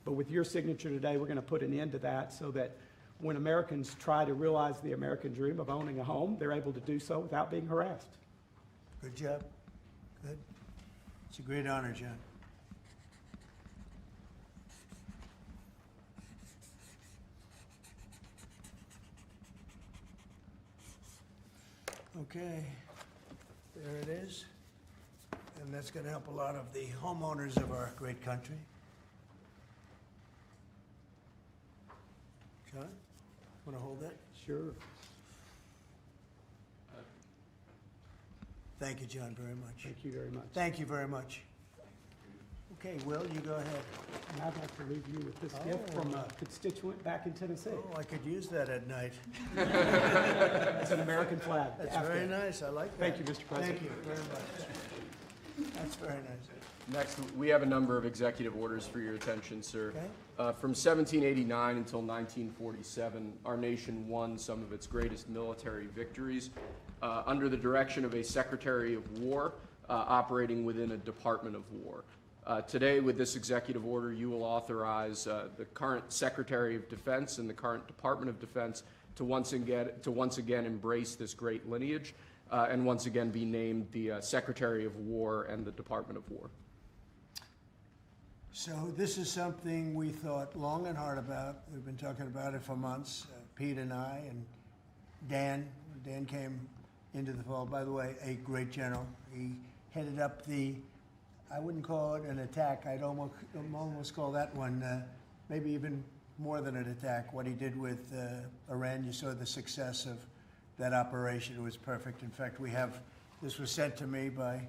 But with your signature today, we're going to put an end to that so that when Americans try to realize the American dream of owning a home, they're able to do so without being harassed. Good job. Good. It's a great honor, John. Okay, there it is. And that's going to help a lot of the homeowners of our great country. John, want to hold that? Sure. Thank you, John, very much. Thank you very much. Thank you very much. Okay, Will, you go ahead. And I'd like to leave you with this gift from a constituent back in Tennessee. Oh, I could use that at night. It's an American flag. That's very nice. I like that. Thank you, Mr. President. Thank you very much. That's very nice. Next, we have a number of executive orders for your attention, sir. Okay. From 1789 until 1947, our nation won some of its greatest military victories under the direction of a Secretary of War operating within a Department of War. Today, with this executive order, you will authorize the current Secretary of Defense and the current Department of Defense to once again embrace this great lineage and once again be named the Secretary of War and the Department of War. So this is something we thought long and hard about. We've been talking about it for months, Pete and I, and Dan. Dan came into the fold. By the way, a great general. He headed up the, I wouldn't call it an attack. I'd almost call that one maybe even more than an attack. What he did with Iran, you saw the success of that operation. It was perfect. In fact, this was sent to me by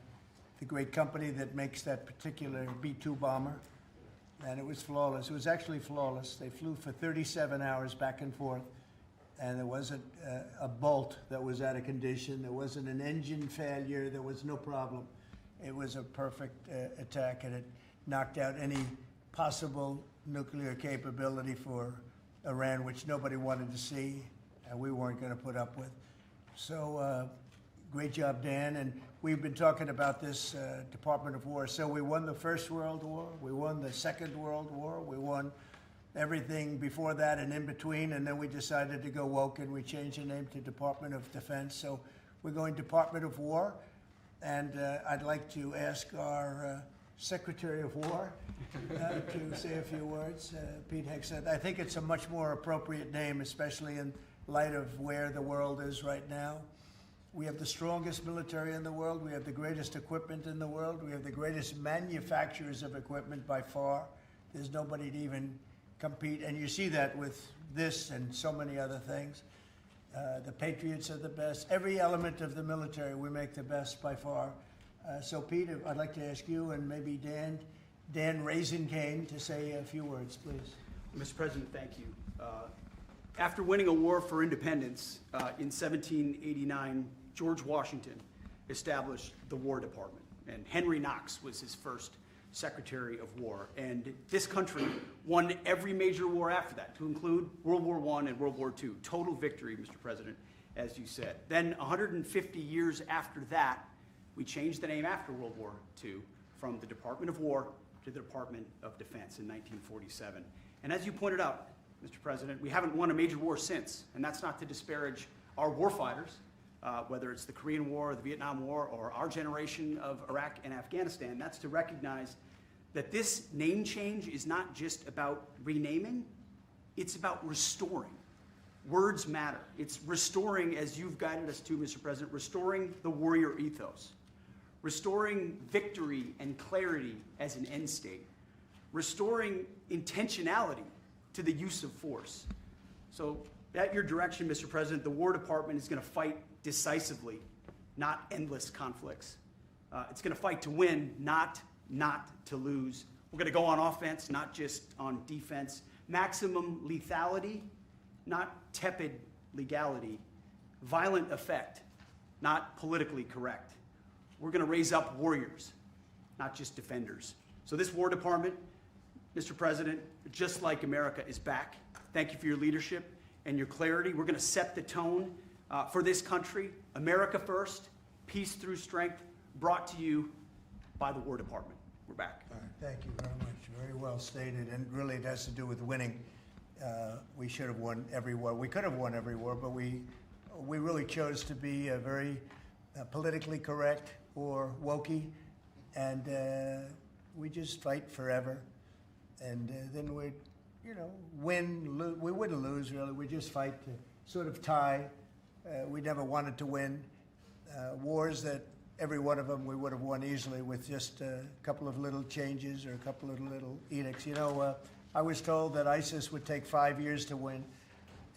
the great company that makes that particular B-2 bomber. And it was flawless. It was actually flawless. They flew for 37 hours back and forth, and there wasn't a bolt that was out of condition. There wasn't an engine failure. There was no problem. It was a perfect attack, and it knocked out any possible nuclear capability for Iran, which nobody wanted to see, and we weren't going to put up with. So great job, Dan. And we've been talking about this Department of War. So we won the First World War. We won the Second World War. We won everything before that and in between. And then we decided to go woke, and we changed the name to Department of Defense. So we're going Department of War. And I'd like to ask our Secretary of War to say a few words. Pete Hegseth. I think it's a much more appropriate name, especially in light of where the world is right now. We have the strongest military in the world. We have the greatest equipment in the world. We have the greatest manufacturers of equipment by far. There's nobody to even compete. And you see that with this and so many other things. The Patriots are the best. Every element of the military, we make the best by far. So Pete, I'd like to ask you and maybe Dan Raisin-Cane to say a few words, please. Mr. President, thank you. After winning a war for independence in 1789, George Washington established the War Department, and Henry Knox was his first Secretary of War. And this country won every major war after that, to include World War I and World War II. Total victory, Mr. President, as you said. Then 150 years after that, we changed the name after World War II from the Department of War to the Department of Defense in 1947. And as you pointed out, Mr. President, we haven't won a major war since, and that's not to disparage our warfighters, whether it's the Korean War, or the Vietnam War, or our generation of Iraq and Afghanistan. That's to recognize that this name change is not just about renaming, it's about restoring. Words matter. It's restoring, as you've guided us to, Mr. President, restoring the warrior ethos, restoring victory and clarity as an end state, restoring intentionality to the use of force. So at your direction, Mr. President, the War Department is going to fight decisively, not endless conflicts. It's going to fight to win, not to lose. We're going to go on offense, not just on defense. Maximum lethality, not tepid legality. Violent effect, not politically correct. We're going to raise up warriors, not just defenders. So this War Department, Mr. President, just like America, is back. Thank you for your leadership and your clarity. We're going to set the tone for this country. America first, peace through strength, brought to you by the War Department. we're back. All right, thank you very much. Very well stated, and really it has to do with winning. We should have won every war. We could have won every war, but we really chose to be very politically correct or wokey, and we just fight forever. And then we'd, win, we wouldn't lose really. We just fight to sort of tie. We never wanted to win. Wars that every one of them we would have won easily with just a couple of little changes or a couple of little edicts. I was told that ISIS would take 5 years to win,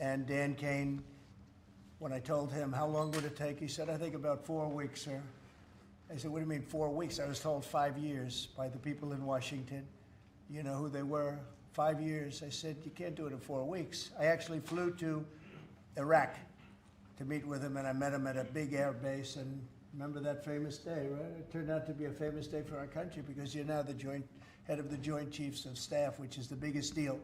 and Dan Kane, when I told him how long would it take, he said, I think about 4 weeks, sir. I said, what do you mean 4 weeks? I was told 5 years by the people in Washington. You know who they were? 5 years. I said, you can't do it in 4 weeks. I actually flew to Iraq to meet with him, and I met him at a big air base, and remember that famous day, right? It turned out to be a famous day for our country because you're now the head of the Joint Chiefs of Staff, which is the biggest deal.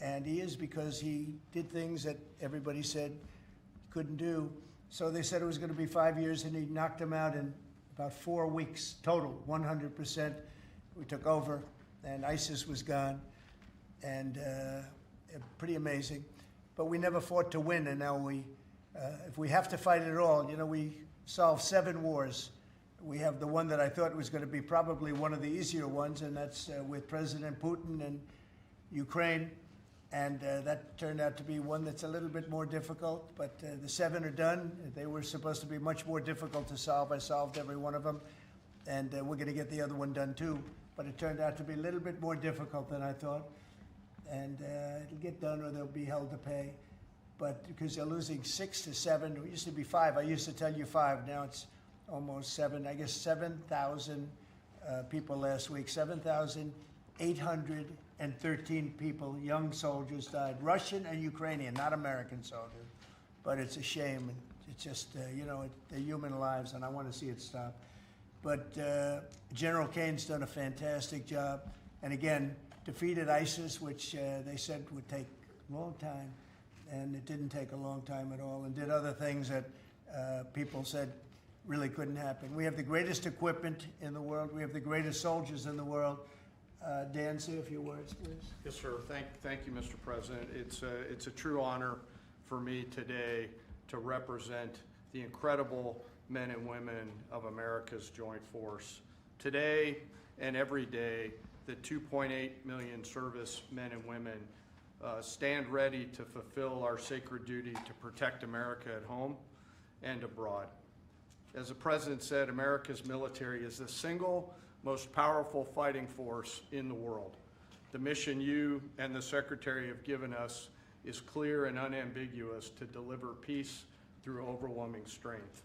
And he is because he did things that everybody said he couldn't do. So they said it was going to be 5 years, and he knocked them out in about 4 weeks total, 100%. We took over, and ISIS was gone, and pretty amazing. But we never fought to win, and now if we have to fight it all, we solved 7 wars. We have the one that I thought was going to be probably one of the easier ones, and that's with President Putin and Ukraine. And that turned out to be one that's a little bit more difficult, but the 7 are done. They were supposed to be much more difficult to solve. I solved every one of them, and we're going to get the other one done too. But it turned out to be a little bit more difficult than I thought. And it'll get done or they'll be held to pay. But because they're losing 6 to 7, it used to be 5. I used to tell you 5. Now it's almost 7. I guess 7,000 people last week. 7,813 people, young soldiers died. Russian and Ukrainian, not American soldiers. But it's a shame. It's just, they're human lives, and I want to see it stop. But General Kane's done a fantastic job. And again, defeated ISIS, which they said would take a long time. And it didn't take a long time at all, and did other things that people said really couldn't happen. We have the greatest equipment in the world. We have the greatest soldiers in the world. Dan, say a few words, please. Yes, sir. Thank you, Mr. President. It's a true honor for me today to represent the incredible men and women of America's Joint Force. Today and every day, the 2.8 million service men and women stand ready to fulfill our sacred duty to protect America at home and abroad. As the President said, America's military is the single most powerful fighting force in the world. The mission you and the Secretary have given us is clear and unambiguous to deliver peace through overwhelming strength.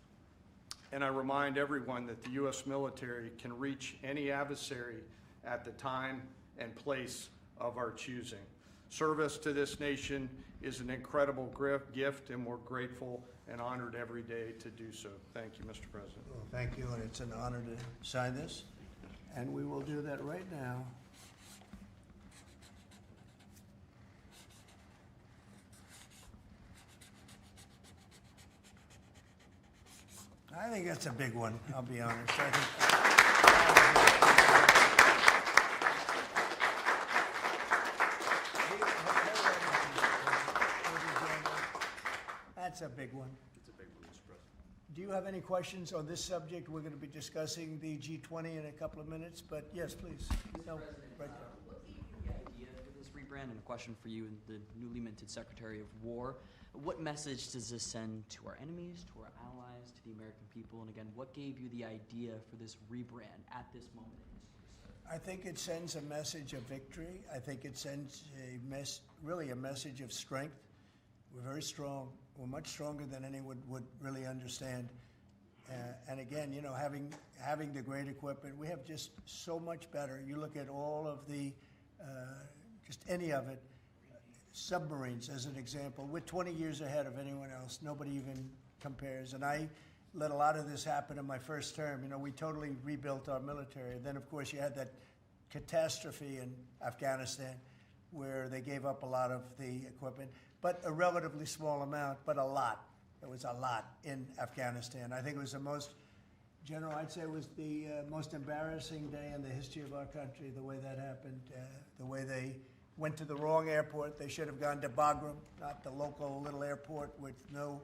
And I remind everyone that the U.S. military can reach any adversary at the time and place of our choosing. Service to this nation is an incredible gift, and we're grateful and honored every day to do so. Thank you, Mr. President. Well, thank you, and it's an honor to sign this. And we will do that right now. I think that's a big one, I'll be honest. That's a big one. It's a big one, Mr. President. Do you have any questions on this subject? We're going to be discussing the G20 in a couple of minutes, but yes, please. No, right there. What gave you the idea for this rebrand? And a question for you, the newly minted Secretary of War. What message does this send to our enemies, to our allies, to the American people? And again, what gave you the idea for this rebrand at this moment in history? I think it sends a message of victory. I think it sends really a message of strength. We're very strong. We're much stronger than anyone would really understand. And again, having the great equipment, we have just so much better. You look at all of the, just any of it, submarines as an example. We're 20 years ahead of anyone else. Nobody even compares. And I let a lot of this happen in my first term. We totally rebuilt our military. And then, of course, you had that catastrophe in Afghanistan where they gave up a lot of the equipment, but a relatively small amount, but a lot. There was a lot in Afghanistan. I think it was the most General, I'd say it was the most embarrassing day in the history of our country, the way that happened, the way they went to the wrong airport. They should have gone to Bagram, not the local little airport with no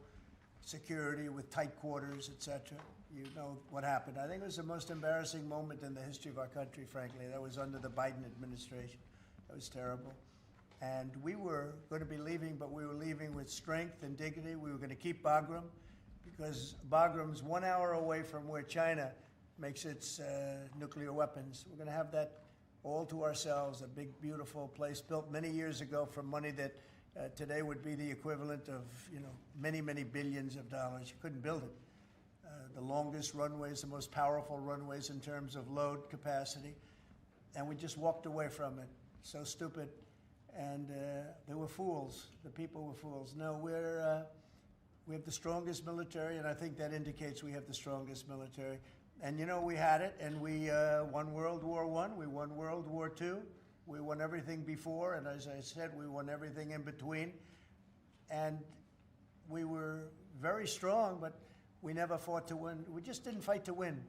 security, with tight quarters, etc. You know what happened. I think it was the most embarrassing moment in the history of our country, frankly. That was under the Biden administration. That was terrible. And we were going to be leaving, but we were leaving with strength and dignity. We were going to keep Bagram, because Bagram's 1 hour away from where China makes its nuclear weapons. We're going to have that all to ourselves, a big, beautiful place built many years ago from money that today would be the equivalent of, many, many billions of dollars. You couldn't build it. The longest runways, the most powerful runways in terms of load capacity. And we just walked away from it. So stupid. And they were fools. The people were fools. No, we have the strongest military, and I think that indicates we have the strongest military. And we had it, and we won World War I, we won World War II, we won everything before, and as I said, we won everything in between. And we were very strong, but we never fought to win. We just didn't fight to win.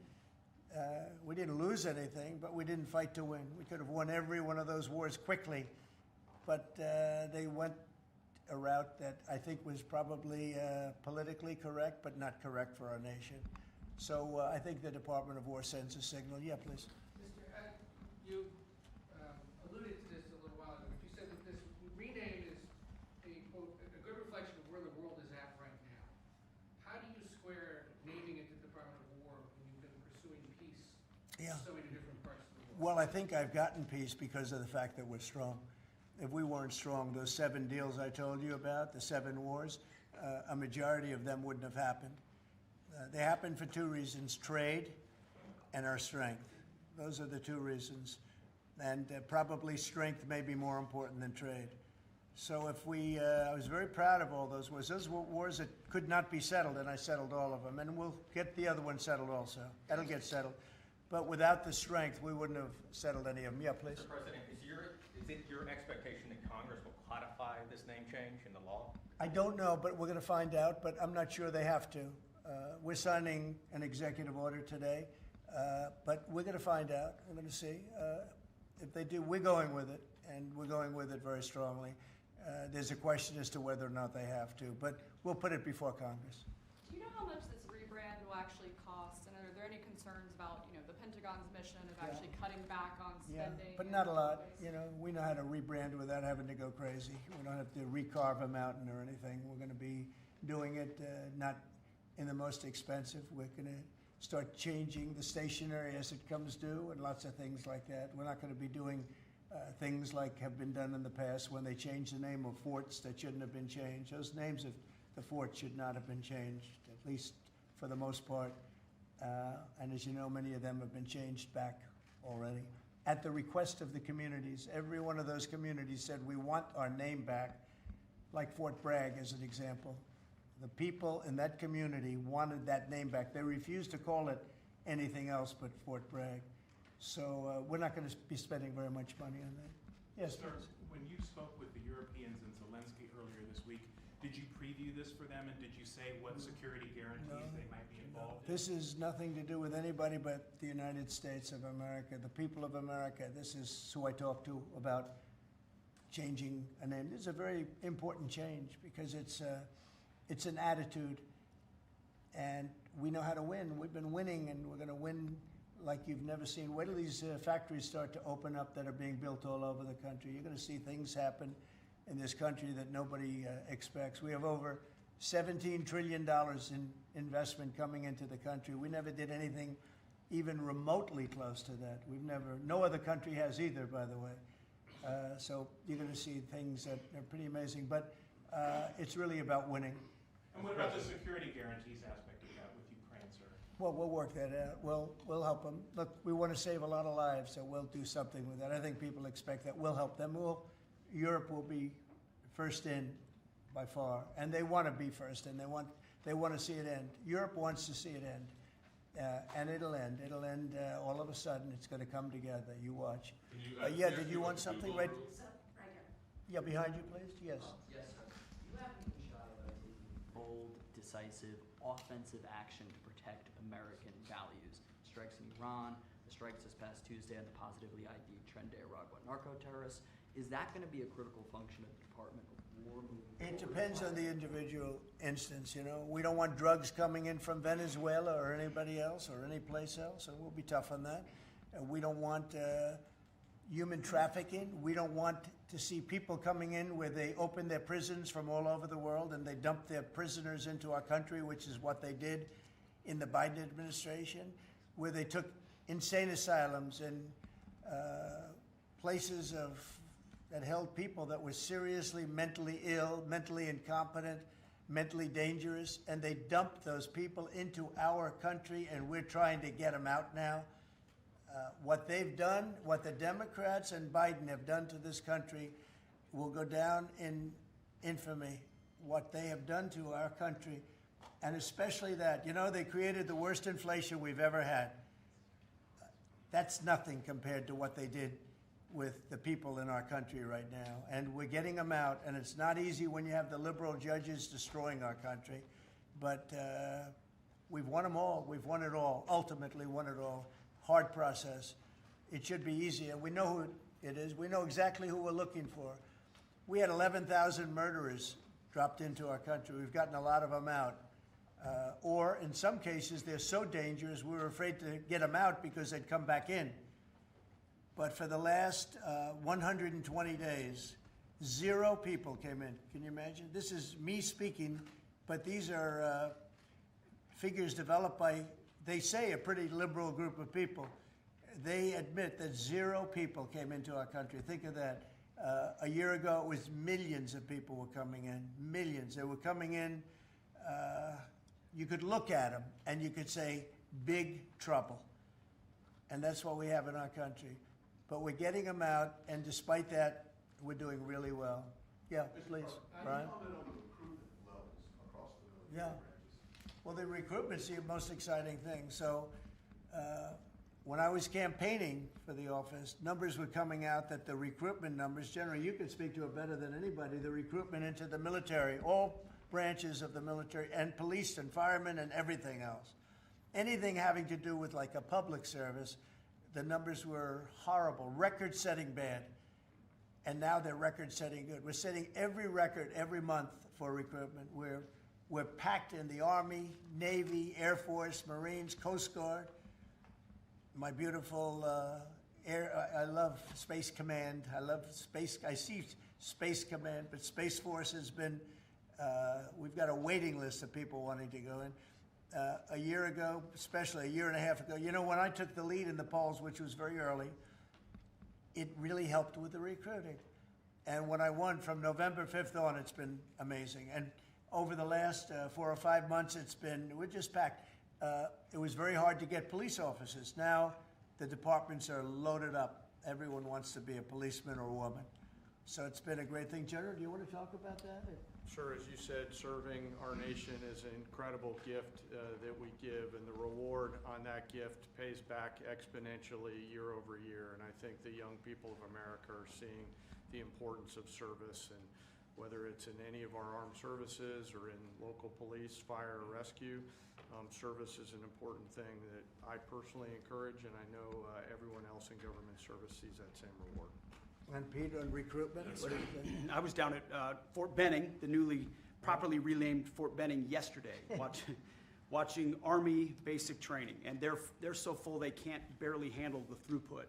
We didn't lose anything, but we didn't fight to win. We could have won every one of those wars quickly, but they went a route that I think was probably politically correct, but not correct for our nation. So I think the Department of War sends a signal. Yeah, please. You alluded to this a little while ago, but you said that this rename is quote, a good reflection of where the world is at right now. How do you square naming it the Department of War when you've been pursuing peace in so many different parts of the world? Well, I think I've gotten peace because of the fact that we're strong. If we weren't strong, those 7 deals I told you about, the 7 wars, a majority of them wouldn't have happened. They happened for 2 reasons, trade and our strength. Those are the 2 reasons. And probably strength may be more important than trade. So if I was very proud of all those wars. Those were wars that could not be settled, and I settled all of them. And we'll get the other one settled also. That'll get settled. But without the strength, we wouldn't have settled any of them. Yeah, please. Mr. President, is it your expectation that Congress will codify this name change in the law? I don't know, but we're going to find out, but I'm not sure they have to. We're signing an executive order today, but we're going to find out. We're going to see. If they do, we're going with it, and we're going with it very strongly. There's a question as to whether or not they have to, but we'll put it before Congress. Do you know how much this rebrand will actually cost? And are there any concerns about, the Pentagon's mission of actually cutting back on spending? But not a lot. We know how to rebrand without having to go crazy. We don't have to recarve a mountain or anything. We're going to be doing it not in the most expensive. We're going to start changing the stationery as it comes due and lots of things like that. We're not going to be doing things like have been done in the past when they changed the name of forts that shouldn't have been changed. Those names of the forts should not have been changed, at least for the most part. And as you know, many of them have been changed back already. At the request of the communities, every one of those communities said, we want our name back, like Fort Bragg as an example. The people in that community wanted that name back. They refused to call it anything else but Fort Bragg. So we're not going to be spending very much money on that. Yes, Sir, please. when you spoke with the Europeans and Zelensky earlier this week, did you preview this for them, and did you say what security guarantees they might be involved in? This is nothing to do with anybody but the United States of America, the people of America. This is who I talked to about changing a name. This is a very important change because it's an attitude, and we know how to win. We've been winning, and we're going to win like you've never seen. Wait till these factories start to open up that are being built all over the country. You're going to see things happen in this country that nobody expects. We have over $17 trillion in investment coming into the country. We never did anything even remotely close to that. No other country has either, by the way. So you're going to see things that are pretty amazing. But it's really about winning. And what about the security guarantees aspect of that with Ukraine, sir? Well, we'll work that out. We'll help them. Look, we want to save a lot of lives, so we'll do something with that. I think people expect that. We'll help them. Europe will be first in by far, and they want to be first, and they want to see it end. Europe wants to see it end, and it'll end. It'll end all of a sudden. It's going to come together. You watch. Did you want something? Right here. Yeah, behind you, please. Yes. Yes, sir. You haven't been shy about taking bold, decisive, offensive action to protect American values. Strikes in Iran, the strikes this past Tuesday on the positively ID'd Tren de Aragua narco-terrorists. Is that going to be a critical function of the Department of War moving forward? It depends on the individual instance, you know. We don't want drugs coming in from Venezuela or anybody else or any place else, so we'll be tough on that. We don't want human trafficking. We don't want to see people coming in where they open their prisons from all over the world and they dump their prisoners into our country, which is what they did in the Biden administration, where they took insane asylums and places that held people that were seriously mentally ill, mentally incompetent, mentally dangerous, and they dumped those people into our country, and we're trying to get them out now. What they've done, what the Democrats and Biden have done to this country will go down in infamy. What they have done to our country, and especially that, you know, they created the worst inflation we've ever had. That's nothing compared to what they did with the people in our country right now. And we're getting them out, and it's not easy when you have the liberal judges destroying our country. But we've won them all. We've won it all, ultimately won it all. Hard process. It should be easier. We know who it is. We know exactly who we're looking for. We had 11,000 murderers dropped into our country. We've gotten a lot of them out. Or in some cases, they're so dangerous, we were afraid to get them out because they'd come back in. But for the last 120 days, 0 people came in. Can you imagine? This is me speaking, but these are figures developed by, they say, a pretty liberal group of people. They admit that 0 people came into our country. Think of that. A year ago, it was millions of people were coming in. Millions. They were coming in. You could look at them and you could say, big trouble. And that's what we have in our country. But we're getting them out, and despite that, we're doing really well. Yeah, please, Brian. Comment on the recruitment levels across the Yeah. branches. Well, the recruitment's the most exciting thing. So when I was campaigning for the office, numbers were coming out that the recruitment numbers, generally, you can speak to it better than anybody, the recruitment into the military, all branches of the military, and police and firemen and everything else. Anything having to do with like a public service, the numbers were horrible, record-setting bad. And now they're record-setting good. We're setting every record every month for recruitment. We're packed in the Army, Navy, Air Force, Marines, Coast Guard. My beautiful I love Space Command. I see Space Command, but Space Force has been, we've got a waiting list of people wanting to go in. A year ago, especially a year and a half ago, you know, when I took the lead in the polls, which was very early, it really helped with the recruiting. And when I won from November 5th on, it's been amazing. And over the last 4 or 5 months, we're just packed. It was very hard to get police officers. Now the departments are loaded up. Everyone wants to be a policeman or a woman. So it's been a great thing. General, do you want to talk about that? Sure, as you said, serving our nation is an incredible gift that we give, and the reward on that gift pays back exponentially year over year. And I think the young people of America are seeing the importance of service, and whether it's in any of our armed services or in local police, fire, or rescue, service is an important thing that I personally encourage, and I know everyone else in government service sees that same reward. And Peter, on recruitment, what do you think? I was down at Fort Benning, the newly properly renamed Fort Benning yesterday, watching Army basic training, and they're so full they can't barely handle the throughput.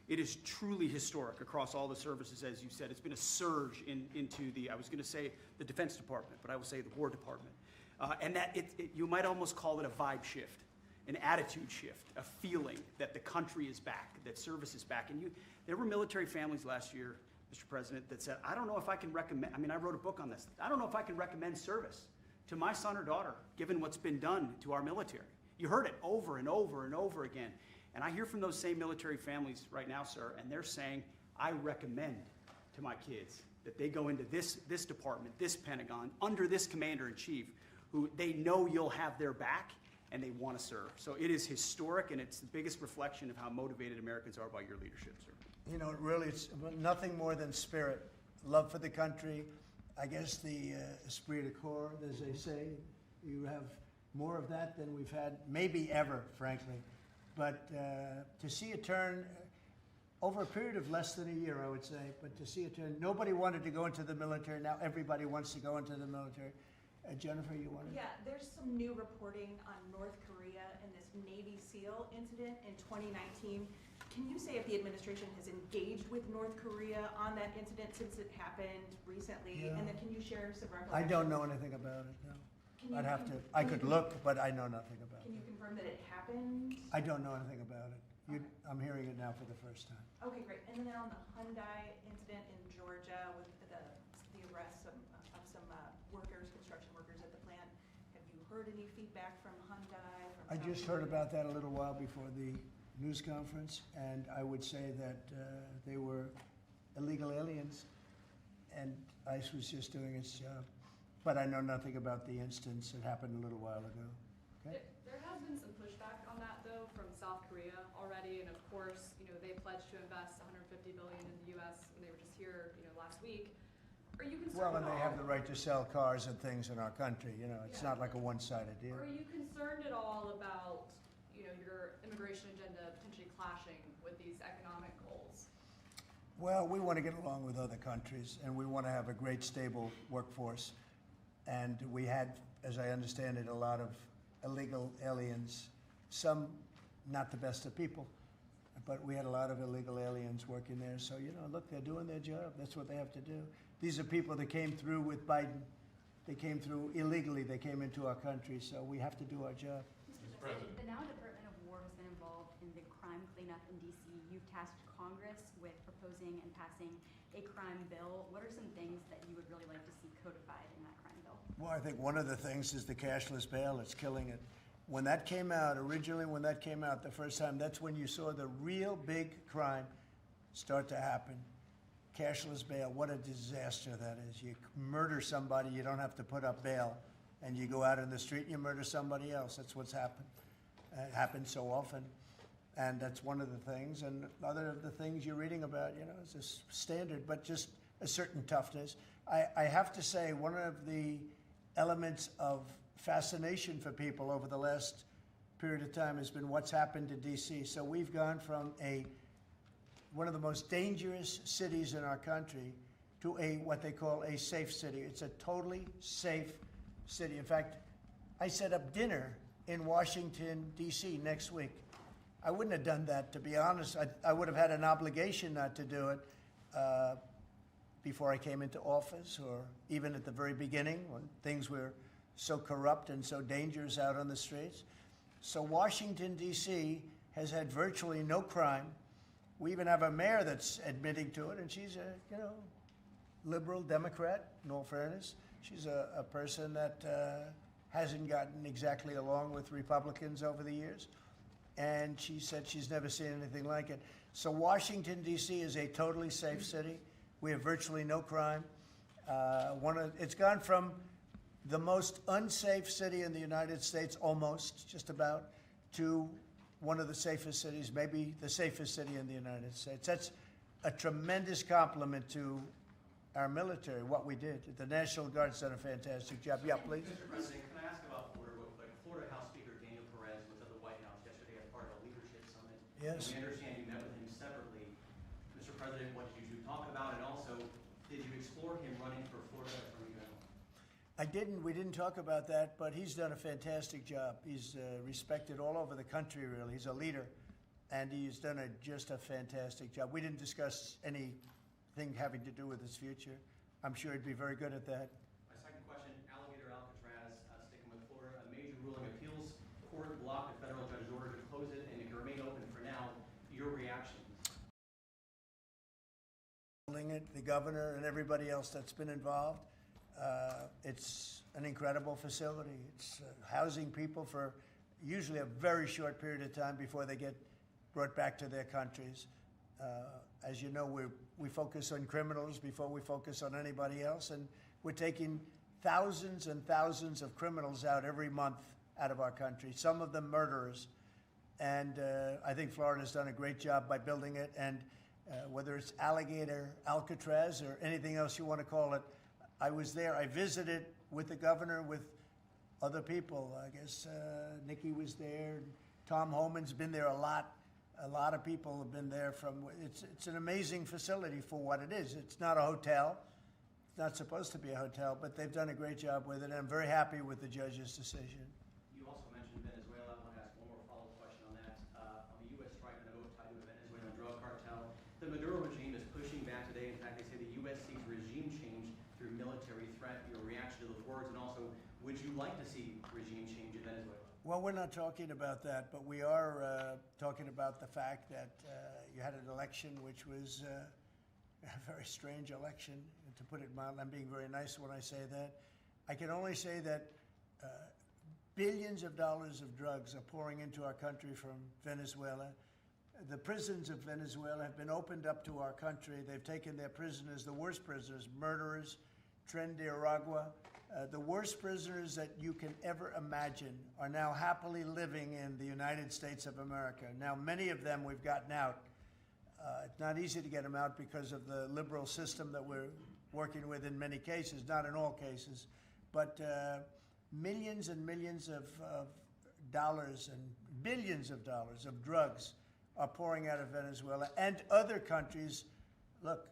It is truly historic across all the services, as you said. It's been a surge into I was going to say the Defense Department, but I will say the War Department. And that you might almost call it a vibe shift, an attitude shift, a feeling that the country is back, that service is back. And there were military families last year, Mr. President, that said, I don't know if I can recommend, I wrote a book on this. I don't know if I can recommend service to my son or daughter, given what's been done to our military. You heard it over and over and over again. And I hear from those same military families right now, sir, and they're saying, I recommend to my kids that they go into this department, this Pentagon, under this commander-in-chief, who they know you'll have their back and they want to serve. So it is historic, and it's the biggest reflection of how motivated Americans are by your leadership, sir. You know, really, it's nothing more than spirit, love for the country. I guess the esprit de corps, as they say, You have more of that than we've had, maybe ever, frankly. But to see it turn over a period of less than a year, I would say, but to see it turn, nobody wanted to go into the military. Now everybody wants to go into the military. Jennifer, you wanted? Yeah, there's some new reporting on North Korea and this Navy SEAL incident in 2019. Can you say if the administration has engaged with North Korea on that incident since it happened recently? Yeah. And then can you share some I recollections? don't know anything about it, no. Can you I'd have to, con- I can could you- look, but I know nothing about Can you it. confirm that it happened? I don't know anything about it. I'm hearing it now for the first time. Okay, great. And then on the Hyundai incident in Georgia with the arrest of some workers, construction workers at the plant, have you heard any feedback from Hyundai? I just heard about that a little while before the news conference, and I would say that they were illegal aliens, and ICE was just doing its job. But I know nothing about the instance. It happened a little while ago. Okay? There has been some pushback on that though from South Korea already, and of course, they pledged to invest $150 billion in the U.S. when they were just here, last week. Are you concerned Well, and at they all? have the right to sell cars and things in our country. It's Yeah. not like a one-sided deal. Are you concerned at all about, your immigration agenda potentially clashing with these economic goals? Well, we want to get along with other countries, and we want to have a great, stable workforce. And we had, as I understand it, a lot of illegal aliens, some not the best of people, but we had a lot of illegal aliens working there. So, look, they're doing their job. That's what they have to do. These are people that came through with Biden. They came through illegally. They came into our country, so we have to do our job. Mr. President, the now Department of War has been involved in the crime cleanup in D.C. You've tasked Congress with proposing and passing a crime bill. What are some things that you would really like to see codified in that crime bill? Well, I think one of the things is the cashless bail. It's killing it. When that came out, originally when that came out the first time, that's when you saw the real big crime start to happen. Cashless bail, what a disaster that is. You murder somebody, you don't have to put up bail, and you go out in the street and you murder somebody else. That's what's happened. It happens so often. And that's one of the things. And other of the things you're reading about, is a standard, but just a certain toughness. I have to say, one of the elements of fascination for people over the last period of time has been what's happened to D.C. So we've gone from one of the most dangerous cities in our country to what they call a safe city. It's a totally safe city. In fact, I set up dinner in Washington, D.C. next week. I wouldn't have done that, to be honest. I would have had an obligation not to do it before I came into office, or even at the very beginning when things were so corrupt and so dangerous out on the streets. So Washington, D.C. has had virtually no crime. We even have a mayor that's admitting to it, and she's a liberal Democrat, in all fairness. She's a person that hasn't gotten exactly along with Republicans over the years. And she said she's never seen anything like it. So Washington, D.C. is a totally safe city. We have virtually no crime. It's gone from the most unsafe city in the United States, almost, just about, to one of the safest cities, maybe the safest city in the United States. That's a tremendous compliment to our military, what we did. The National Guard's done a fantastic job. Yeah, please. Mr. President, can I ask about Florida real quick? Florida House Speaker Daniel Perez was at the White House yesterday as part of a leadership summit. Yes. And we understand you met with him separately. Mr. President, what did you two talk about? And also, did you explore him running for Florida Attorney General? I didn't. We didn't talk about that, but he's done a fantastic job. He's respected all over the country, really. He's a leader, and he's done just a fantastic job. We didn't discuss anything having to do with his future. I'm sure he'd be very good at that. My second question, Alligator Alcatraz, sticking with Florida, a major ruling appeals court blocked a federal judge's order to close it, and it can remain open for now. Your reaction? The governor and everybody else that's been involved. It's an incredible facility. It's housing people for usually a very short period of time before they get brought back to their countries. As you know, we focus on criminals before we focus on anybody else, and we're taking thousands and thousands of criminals out every month out of our country, some of them murderers. And I think Florida's done a great job by building it, and whether it's Alligator Alcatraz or anything else you want to call it, I was there. I visited with the governor, with other people. I guess Nikki was there. Tom Homan's been there a lot. A lot of people have been there from, it's an amazing facility for what it is. It's not a hotel. It's not supposed to be a hotel, but they've done a great job with it, and I'm very happy with the judge's decision. You also mentioned Venezuela. I want to ask one more follow-up question on that. On the U.S. strike on a boat tied to a Venezuelan drug cartel, the Maduro regime is pushing back today. In fact, they say the U.S. seeks regime change through military threat. Your reaction to those words, and also, would you like to see regime change in Venezuela? Well, we're not talking about that, but we are talking about the fact that you had an election which was a very strange election, to put it mildly. I'm being very nice when I say that. I can only say that billions of dollars of drugs are pouring into our country from Venezuela. The prisons of Venezuela have been opened up to our country. They've taken their prisoners, the worst prisoners, murderers, Tren de Aragua. The worst prisoners that you can ever imagine are now happily living in the United States of America. Now, many of them we've gotten out. It's not easy to get them out because of the liberal system that we're working with in many cases, not in all cases. But millions and millions of dollars and billions of dollars of drugs are pouring out of Venezuela and other countries. Look,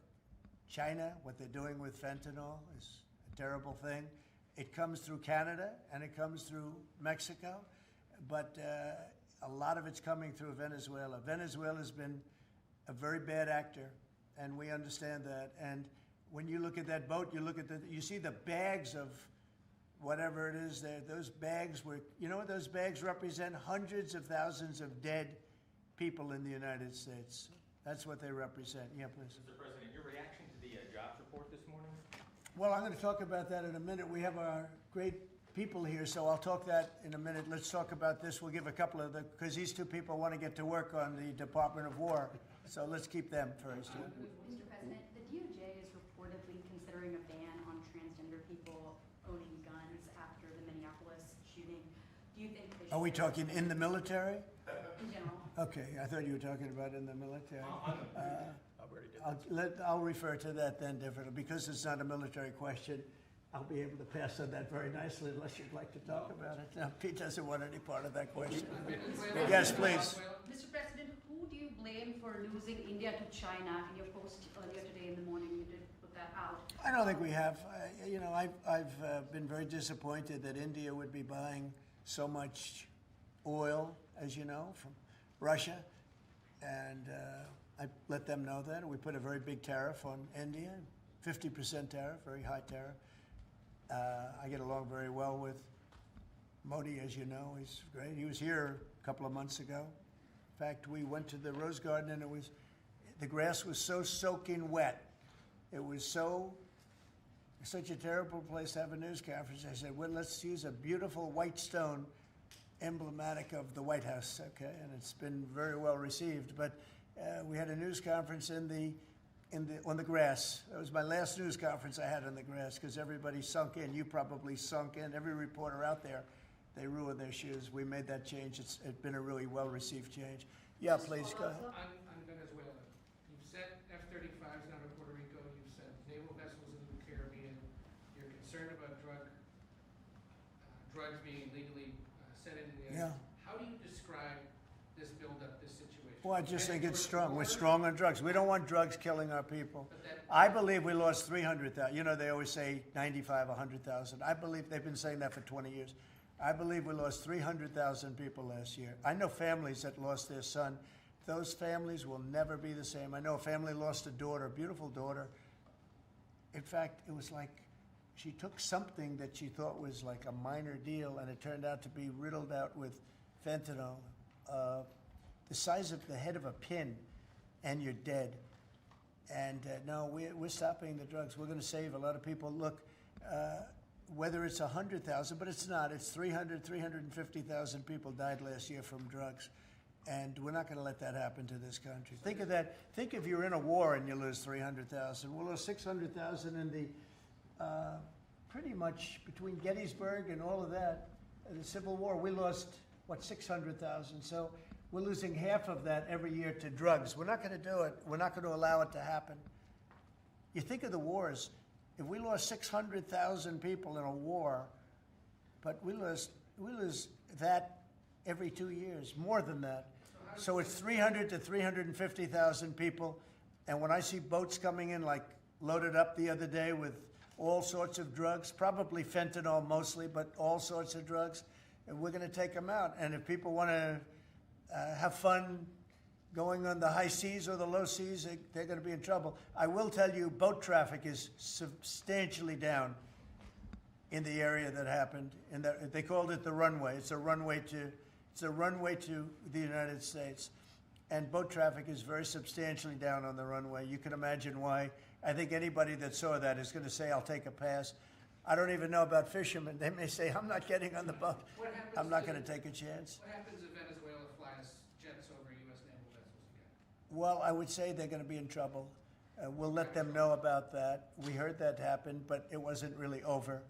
China, what they're doing with fentanyl is a terrible thing. It comes through Canada and it comes through Mexico, but a lot of it's coming through Venezuela. Venezuela's been a very bad actor, and we understand that. And when you look at that boat, you see the bags of whatever it is there. Those bags were, you know what those bags represent? Hundreds of thousands of dead people in the United States. That's what they represent. Yeah, please. Mr. President, your reaction to the jobs report this morning? Well, I'm going to talk about that in a minute. We have our great people here, so I'll talk that in a minute. Let's talk about this. We'll give a couple of because these two people want to get to work on the Department of War, so let's keep them first. Mr. President, the DOJ is reportedly considering a ban on transgender people owning guns after the Minneapolis shooting. Do you think they should? Are we talking in the military? In general. Okay, I thought you were talking about in the military. I'll refer to that then differently. Because it's not a military question, I'll be able to pass on that very nicely unless you'd like to talk about it. No, Pete doesn't want any part of that question. Yes, please. Mr. President, who do you blame for losing India to China? In your post earlier today in the morning, you did put that out. I don't think we have. I've been very disappointed that India would be buying so much oil, as you know, from Russia. And I let them know that. We put a very big tariff on India, 50% tariff, very high tariff. I get along very well with Modi, as you know. He's great. He was here a couple of months ago. In fact, we went to the Rose Garden, and the grass was so soaking wet. It was such a terrible place to have a news conference. I said, well, let's use a beautiful white stone emblematic of the White House, okay? And it's been very well received. But we had a news conference on the grass. That was my last news conference I had on the grass because everybody sunk in. You probably sunk in. Every reporter out there, they ruined their shoes. We made that change. It's been a really well-received change. Yeah, please, go ahead. On Venezuela, you've sent F-35s down to Puerto Rico. You've sent naval vessels into the Caribbean. You're concerned about drugs being illegally sent into the area. Yeah. How do you describe this buildup, this situation? Well, I just think it's strong. We're strong on drugs. We don't want drugs killing our people. I believe we lost 300,000. You know, they always say 95, 100,000. I believe they've been saying that for 20 years. I believe we lost 300,000 people last year. I know families that lost their son. Those families will never be the same. I know a family lost a daughter, a beautiful daughter. In fact, it was like she took something that she thought was like a minor deal, and it turned out to be riddled out with fentanyl, the size of the head of a pin, and you're dead. And no, we're stopping the drugs. We're going to save a lot of people. Look, whether it's 100,000, but it's not. It's 350,000 people died last year from drugs. And we're not going to let that happen to this country. Think of that. Think if you're in a war and you lose 300,000. We'll lose 600,000 in the, pretty much between Gettysburg and all of that, the Civil War, we lost, 600,000. So we're losing half of that every year to drugs. We're not going to do it. We're not going to allow it to happen. You think of the wars. If we lost 600,000 people in a war, but we lose that every 2 years, more than that. So it's 300 to 350,000 people. And when I see boats coming in, like loaded up the other day with all sorts of drugs, probably fentanyl mostly, but all sorts of drugs, and we're going to take them out. And if people want to have fun going on the high seas or the low seas, they're going to be in trouble. I will tell you, boat traffic is substantially down in the area that happened. And they called it the runway. It's a runway to the United States. And boat traffic is very substantially down on the runway. You can imagine why. I think anybody that saw that is going to say, I'll take a pass. I don't even know about fishermen. They may say, I'm not getting on the boat. I'm not going to take a chance. What happens if Venezuela flies jets over U.S. naval vessels again? Well, I would say they're going to be in trouble. We'll let them know about that. We heard that happen, but it wasn't really over,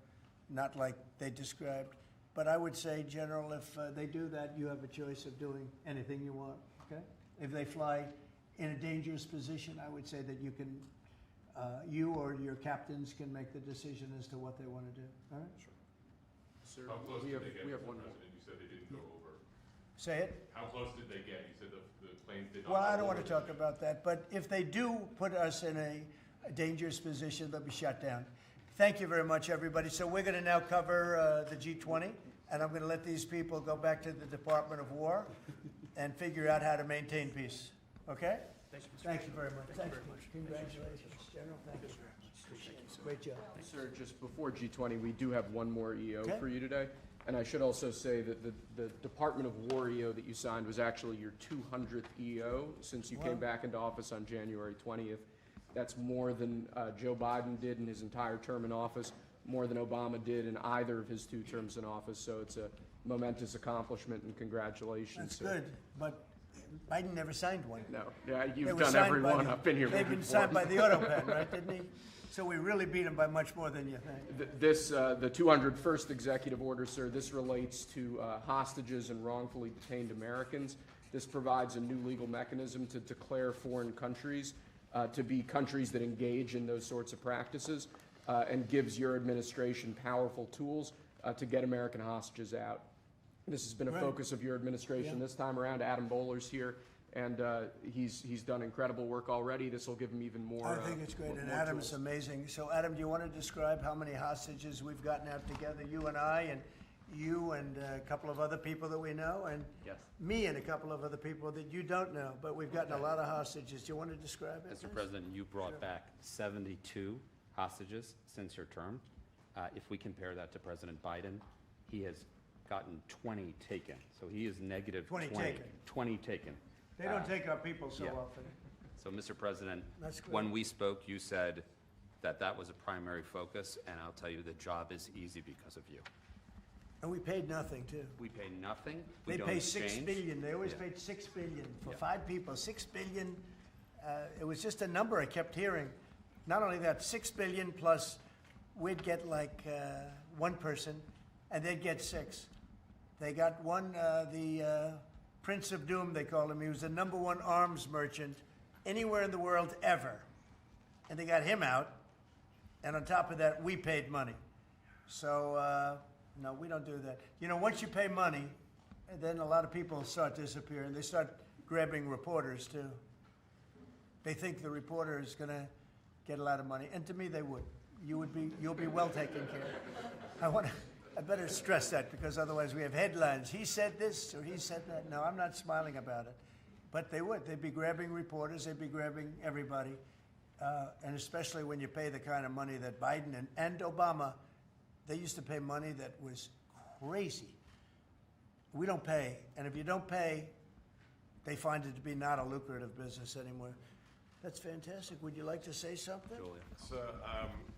not like they described. But I would say, General, if they do that, you have a choice of doing anything you want, okay? If they fly in a dangerous position, I would say that you can, you or your captains can make the decision as to what they want to do, all right? Sure. Sir, How close we did have, they get, we have Mr. one more. President? You said they didn't go over. Say it? How close did they get? You said the planes did not Well, I go don't want over. to talk about that, but if they do put us in a dangerous position, they'll be shut down. Thank you very much, everybody. So we're going to now cover the G20, and I'm going to let these people go back to the Department of War and figure out how to maintain peace. Okay? Thank you very much. Thank you. Congratulations, General. Thank you. Great job. Sir, just before G20, we do have one more EO Okay. for you today. And I should also say that the Department of War EO that you signed was actually your 200th EO since you Wow. came back into office on January 20th. That's more than Joe Biden did in his entire term in office, more than Obama did in either of his 2 terms in office. So it's a momentous accomplishment, and congratulations, That's sir. good, but Biden never signed one. No, yeah, They you've were done signed every by one the- up in here. They've moving been signed by forward. the Autopan, right, didn't he? So we really beat him by much more than you think. The 201st executive order, sir, this relates to hostages and wrongfully detained Americans. This provides a new legal mechanism to declare foreign countries to be countries that engage in those sorts of practices and gives your administration powerful tools to get American hostages out. This has been a Right. focus of your administration Yeah. this time around. Adam Bowler's here, and he's done incredible work already. This will give him even more. I think it's great, and more Adam's tools. amazing. So Adam, do you want to describe how many hostages we've gotten out together, you and I, and you and a couple of other people that we know, and Yes. me and a couple of other people that you don't know, but we've gotten a lot of hostages. Do you want to describe it? Mr. please? President, you brought back 72 hostages since your term. If we compare that to President Biden, he has gotten 20 taken. So he is negative 20 taken. 20 taken. They don't take our people so yeah. often. So, Mr. President, That's great. when we spoke, you said that that was a primary focus, and I'll tell you the job is easy because of you. And we paid nothing, too. We pay nothing. We They don't pay exchange. $6 billion. They always Yeah. paid $6 billion for Yeah. 5 people. $6 billion. It was just a number I kept hearing. Not only that, $6 billion plus we'd get like one person, and they'd get 6. They got one, the Prince of Doom, they called him. He was the #1 arms merchant anywhere in the world ever. And they got him out. And on top of that, we paid money. So, no, we don't do that. You know, once you pay money, then a lot of people start disappearing. They start grabbing reporters, too. They think the reporter is going to get a lot of money. And to me, they would. You'll be well taken care of. I better stress that, because otherwise we have headlines. He said this or he said that. No, I'm not smiling about it. But they would. They'd be grabbing reporters. They'd be grabbing everybody. And especially when you pay the kind of money that Biden and Obama, they used to pay money that was crazy. We don't pay. And if you don't pay, they find it to be not a lucrative business anymore. That's fantastic. Would you like to say something? Julia. So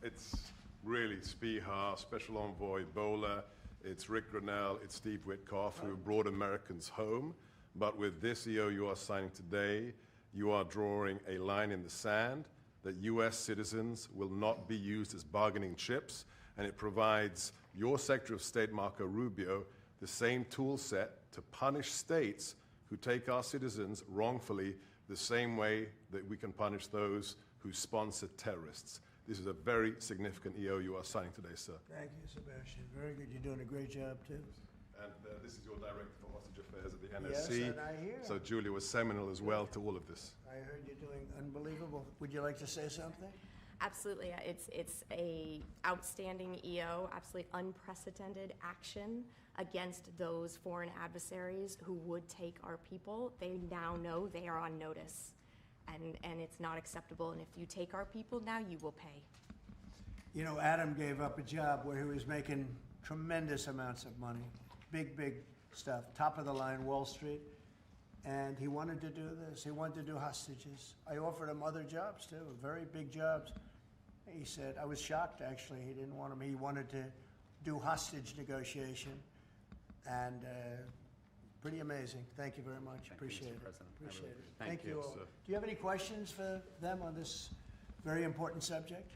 it's really Spihar, Special Envoy Bowler, it's Rick Grinnell, it's Steve Witkoff who brought Americans home. But with this EO you are signing today, you are drawing a line in the sand that U.S. citizens will not be used as bargaining chips, and it provides your Secretary of State, Marco Rubio, the same tool set to punish states who take our citizens wrongfully the same way that we can punish those who sponsor terrorists. This is a very significant EO you are signing today, sir. Thank you, Sebastian. Very good. You're doing a great job, too. And this is your director for hostage affairs at the Yes, NSC. and I hear. So Julia was seminal as well to all of this. I heard you're doing unbelievable. Would you like to say something? Absolutely. It's a outstanding EO, absolutely unprecedented action against those foreign adversaries who would take our people. They now know they are on notice, and it's not acceptable. And if you take our people now, you will pay. You know, Adam gave up a job where he was making tremendous amounts of money, big stuff, top of the line, Wall Street, and he wanted to do this. He wanted to do hostages. I offered him other jobs too, very big jobs. He said, I was shocked actually, he didn't want them. He wanted to do hostage negotiation, and pretty amazing. Thank you very much. Appreciate it. Appreciate it. Thank you all. Do you have any questions for them on this very important subject?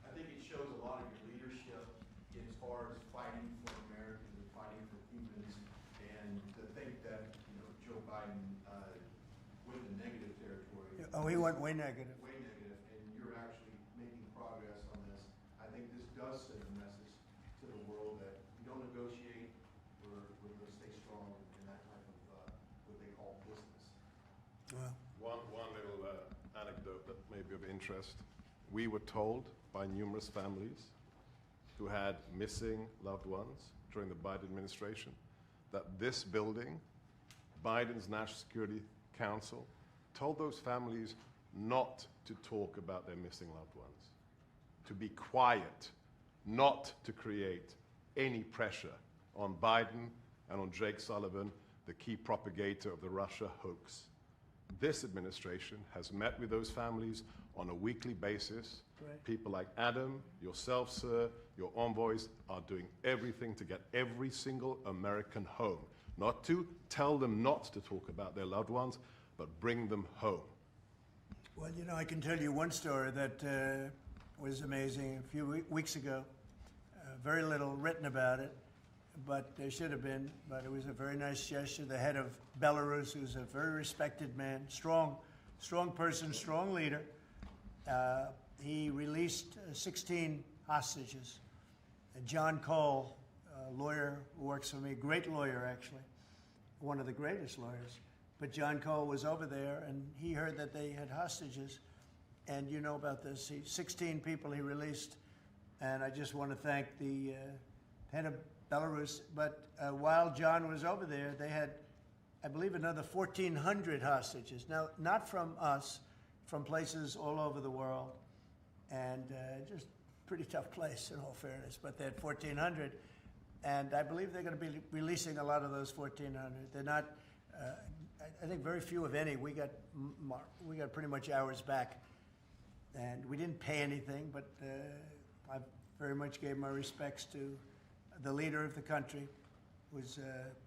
I think it shows a lot of your leadership as far as fighting for Americans and fighting for humans, and to think that, Joe Biden went in negative territory. Oh, he went way negative. Way negative, and you're actually making progress on this. I think this does send a message to the world that we don't negotiate, we're going to stay strong in that type of what they call business. Well, One little anecdote that may be of interest. We were told by numerous families who had missing loved ones during the Biden administration that this building, Biden's National Security Council, told those families not to talk about their missing loved ones, to be quiet, not to create any pressure on Biden and on Jake Sullivan, the key propagator of the Russia hoax. This administration has met with those families on a weekly basis. Right. People like Adam, yourself, sir, your envoys are doing everything to get every single American home. Not to tell them not to talk about their loved ones, but bring them home. Well, I can tell you one story that was amazing. A few weeks ago, very little written about it, but there should have been. But it was a very nice gesture. The head of Belarus, who's a very respected man, strong person, strong leader, he released 16 hostages. John Cole, a lawyer who works for me, great lawyer actually, one of the greatest lawyers. But John Cole was over there, and he heard that they had hostages. And you know about this. 16 people he released. And I just want to thank the head of Belarus. But while John was over there, they had, I believe, another 1,400 hostages. Now, not from us, from places all over the world. And just pretty tough place, in all fairness. But they had 1,400. And I believe they're going to be releasing a lot of those 1,400. They're not... I think very few, if any. We got pretty much ours back, and we didn't pay anything. But I very much gave my respects to the leader of the country. Was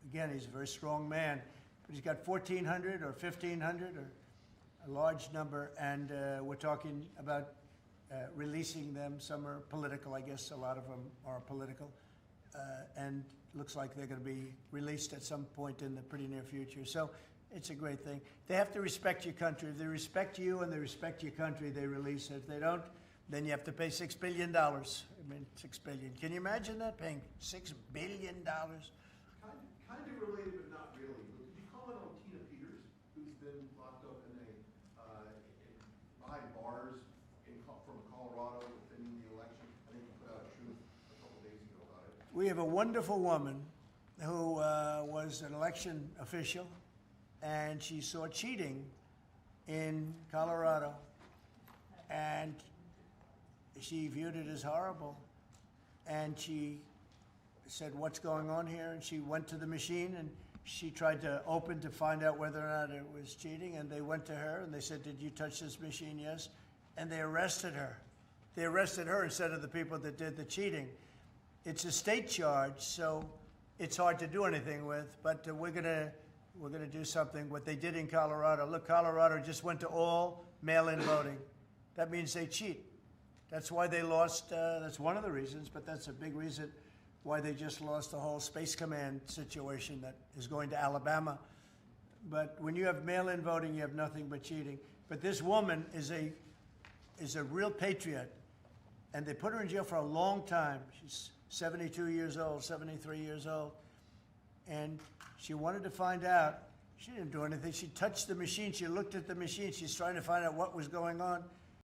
again, he's a very strong man, but he's got 1,400 or 1,500 or a large number, and we're talking about releasing them. Some are political, I guess. A lot of them are political, and looks like they're going to be released at some point in the pretty near future. So it's a great thing. They have to respect your country. If they respect you and they respect your country, they release it. If they don't, then you have to pay $6 billion. I mean, $6 billion. Can you imagine that, paying $6 billion? Kind of related, but not really. Could you comment on Tina Peters, who's been locked up behind bars from Colorado defending the election? I think you put out a truth a couple days ago about it. We have a wonderful woman who was an election official, and she saw cheating in Colorado, and she viewed it as horrible, and she said, what's going on here? And she went to the machine, and she tried to open to find out whether or not it was cheating, and they went to her, and they said, did you touch this machine? Yes. And they arrested her. They arrested her instead of the people that did the cheating. It's a state charge, so it's hard to do anything with, but we're gonna do something. What they did in Colorado, look, Colorado just went to all mail-in voting. That means they cheat. That's why they lost, that's one of the reasons, but that's a big reason why they just lost the whole Space Command situation that is going to Alabama. But when you have mail-in voting, you have nothing but cheating. But this woman is a real patriot. And they put her in jail for a long time. She's 72 years old, 73 years old. And she wanted to find out. She didn't do anything. She touched the machine. She looked at the machine. She's trying to find out what was going on.